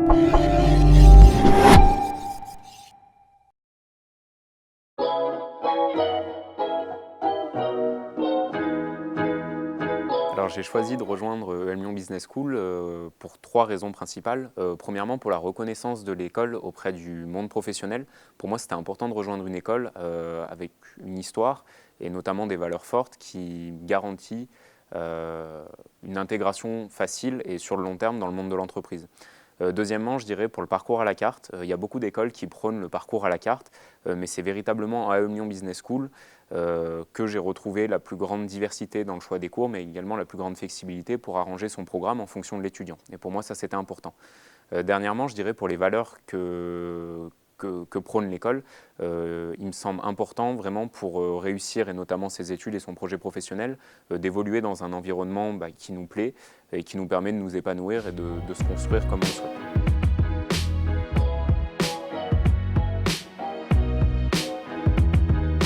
Alors j'ai choisi de rejoindre EL Lyon Business School pour 3 raisons principales. Premièrement, pour la reconnaissance de l'école auprès du monde professionnel. Pour moi, c'était important de rejoindre une école avec une histoire et notamment des valeurs fortes qui garantit une intégration facile et sur le long terme dans le monde de l'entreprise. Deuxièmement, je dirais pour le parcours à la carte, il y a beaucoup d'écoles qui prônent le parcours à la carte, mais c'est véritablement à EL Lyon Business School que j'ai retrouvé la plus grande diversité dans le choix des cours, mais également la plus grande flexibilité pour arranger son programme en fonction de l'étudiant. Et pour moi, ça, c'était important. Dernièrement, je dirais pour les valeurs que prône l'école, il me semble important vraiment pour réussir, et notamment ses études et son projet professionnel, d'évoluer dans un environnement qui nous plaît et qui nous permet de nous épanouir et de se construire comme on le souhaite.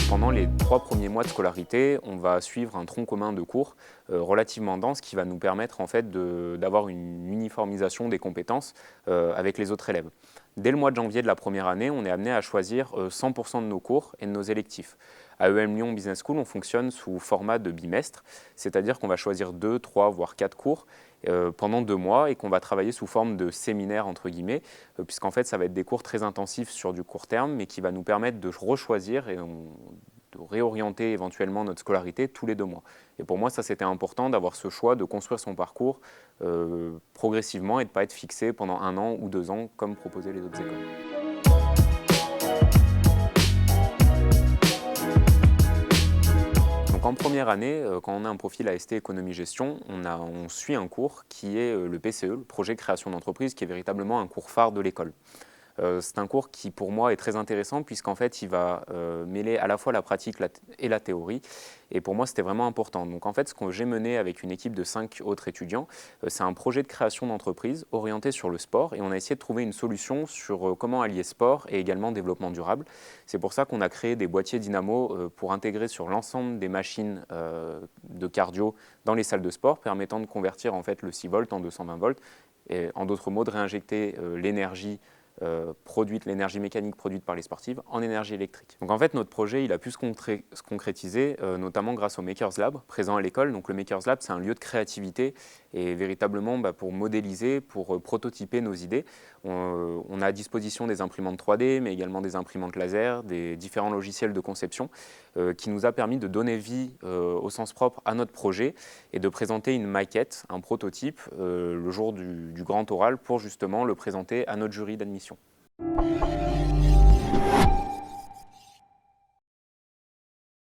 Pendant les 3 premiers mois de scolarité, on va suivre un tronc commun de cours relativement dense qui va nous permettre en fait d'avoir une uniformisation des compétences avec les autres élèves. Dès le mois de janvier de la première année, on est amené à choisir 100% de nos cours et de nos électifs. À EL Lyon Business School, on fonctionne sous format de bimestre, c'est-à-dire qu'on va choisir 2, 3, voire 4 cours pendant 2 mois et qu'on va travailler sous forme de séminaire entre guillemets, puisqu'en fait ça va être des cours très intensifs sur du court terme, mais qui va nous permettre de rechoisir et de réorienter éventuellement notre scolarité tous les 2 mois. Et pour moi, ça c'était important d'avoir ce choix de construire son parcours progressivement et de ne pas être fixé pendant 1 an ou 2 ans comme proposaient les autres écoles. Donc en première année, quand on a un profil AST économie-gestion, on suit un cours qui est le PCE, le projet création d'entreprise, qui est véritablement un cours phare de l'école. C'est un cours qui pour moi est très intéressant puisqu'en fait il va mêler à la fois la pratique et la théorie, et pour moi c'était vraiment important. Donc en fait ce que j'ai mené avec une équipe de 5 autres étudiants, c'est un projet de création d'entreprise orienté sur le sport, et on a essayé de trouver une solution sur comment allier sport et également développement durable. C'est pour ça qu'on a créé des boîtiers dynamo pour intégrer sur l'ensemble des machines de cardio dans les salles de sport, permettant de convertir en fait le 6 volts en 220 volts, et en d'autres mots de réinjecter l'énergie l'énergie mécanique produite par les sportives en énergie électrique. Donc en fait notre projet il a pu se concrétiser notamment grâce au Makers Lab présent à l'école. Donc le Makers Lab c'est un lieu de créativité et véritablement pour modéliser, pour prototyper nos idées. On a à disposition des imprimantes 3D mais également des imprimantes laser, des différents logiciels de conception qui nous a permis de donner vie au sens propre à notre projet et de présenter une maquette, un prototype le jour du grand oral pour justement le présenter à notre jury d'admission.